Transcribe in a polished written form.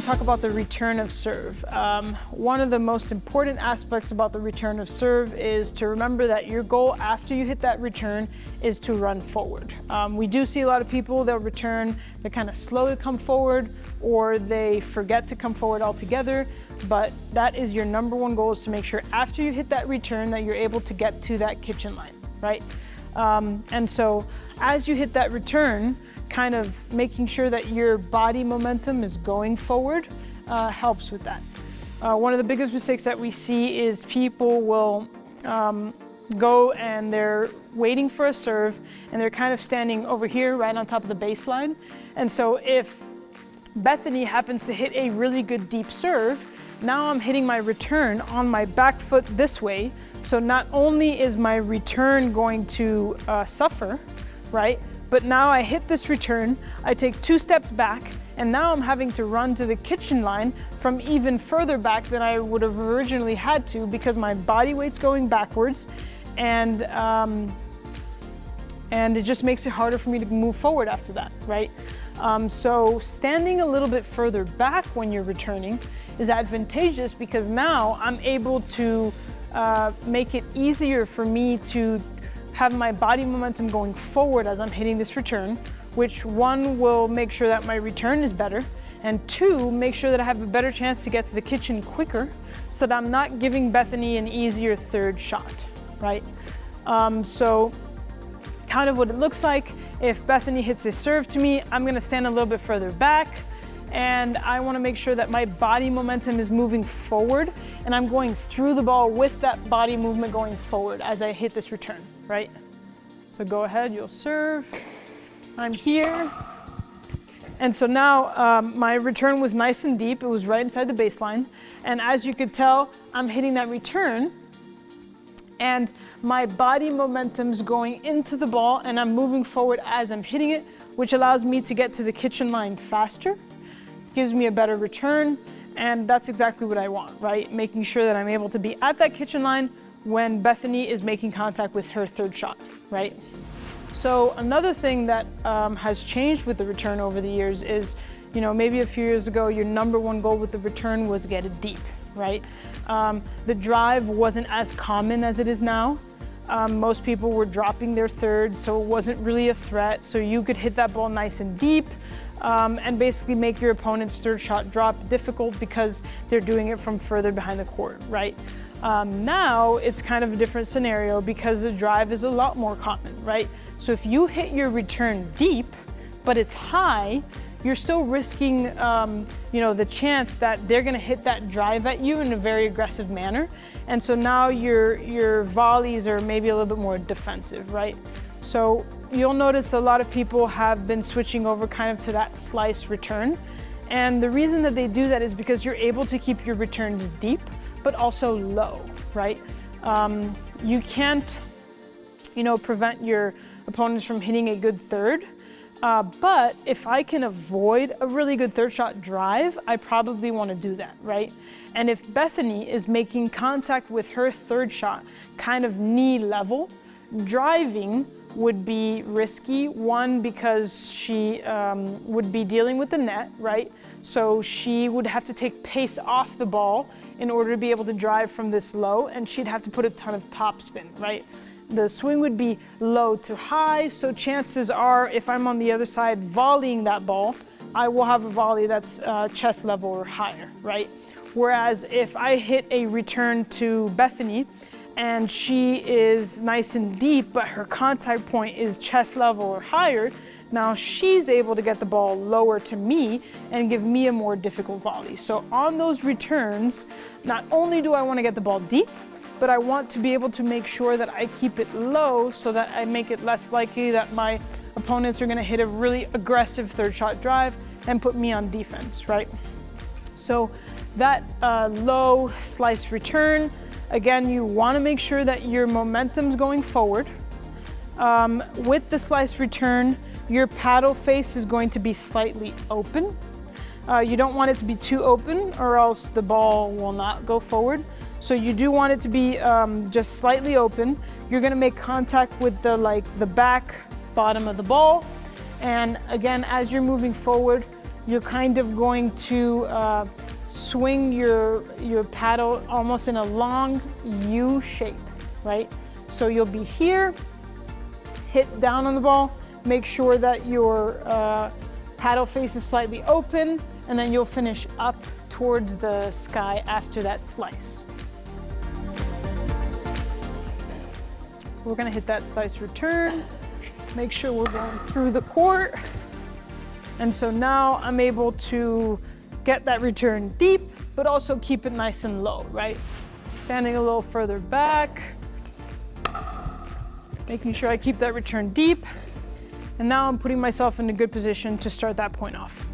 talk about the return of serve. One of the most important aspects about the return of serve is to remember that your goal after you hit that return is to run forward. We do see a lot of people, they'll return, they're kind of slow to come forward, or they forget to come forward altogether, but that is your number one goal, is to make sure after you hit that return that you're able to get to that kitchen line, right? And so as you hit that return, kind of making sure that your body momentum is going forward helps with that. One of the biggest mistakes that we see is people will go and they're waiting for a serve and they're kind of standing over here right on top of the baseline. And so if Bethany happens to hit a really good deep serve, now I'm hitting my return on my back foot this way. So not only is my return going to suffer, right? But now I hit this return, I take 2 steps back, and now I'm having to run to the kitchen line from even further back than I would have originally had to, because my body weight's going backwards, and it just makes it harder for me to move forward after that, right? So standing a little bit further back when you're returning is advantageous, because now I'm able to make it easier for me to have my body momentum going forward as I'm hitting this return, which one will make sure that my return is better, and 2, make sure that I have a better chance to get to the kitchen quicker, so that I'm not giving Bethany an easier third shot, right? So kind of what it looks like, if Bethany hits a serve to me, I'm gonna stand a little bit further back, and I wanna make sure that my body momentum is moving forward, and I'm going through the ball with that body movement going forward as I hit this return, right? So go ahead, you'll serve. I'm here. And so now my return was nice and deep. It was right inside the baseline. And as you could tell, I'm hitting that return, and my body momentum's going into the ball, and I'm moving forward as I'm hitting it, which allows me to get to the kitchen line faster, gives me a better return, and that's exactly what I want, right? Making sure that I'm able to be at that kitchen line when Bethany is making contact with her third shot, right? So another thing that has changed with the return over the years is, you know, maybe a few years ago, your number one goal with the return was to get it deep, right? The drive wasn't as common as it is now. Most people were dropping their third, so it wasn't really a threat. So you could hit that ball nice and deep and basically make your opponent's third shot drop difficult, because they're doing it from further behind the court, right? Now it's kind of a different scenario, because the drive is a lot more common, right? So if you hit your return deep, but it's high, you're still risking, you know, the chance that they're gonna hit that drive at you in a very aggressive manner. And so now your volleys are maybe a little bit more defensive, right? So you'll notice a lot of people have been switching over kind of to that slice return. And the reason that they do that is because you're able to keep your returns deep, but also low, right? You can't, you know, prevent your opponents from hitting a good third, but if I can avoid a really good third shot drive, I probably want to do that, right? And if Bethany is making contact with her third shot kind of knee level, driving would be risky. One, because she would be dealing with the net, right? So she would have to take pace off the ball in order to be able to drive from this low, and she'd have to put a ton of topspin, right? The swing would be low to high, so chances are, if I'm on the other side volleying that ball, I will have a volley that's chest level or higher, right? Whereas if I hit a return to Bethany, and she is nice and deep, but her contact point is chest level or higher, now she's able to get the ball lower to me and give me a more difficult volley. So on those returns, not only do I want to get the ball deep, but I want to be able to make sure that I keep it low, so that I make it less likely that my opponents are going to hit a really aggressive third shot drive and put me on defense, right? So that low slice return, again, you want to make sure that your momentum's going forward. With the slice return, your paddle face is going to be slightly open. You don't want it to be too open, or else the ball will not go forward. So you do want it to be just slightly open. You're going to make contact with the back bottom of the ball. And again, as you're moving forward, you're kind of going to swing your paddle almost in a long U shape, right? So you'll be here, hit down on the ball, make sure that your paddle face is slightly open, and then you'll finish up towards the sky after that slice. We're gonna hit that slice return, make sure we're going through the court. And so now I'm able to get that return deep, but also keep it nice and low, right? Standing a little further back, making sure I keep that return deep. And now I'm putting myself in a good position to start that point off.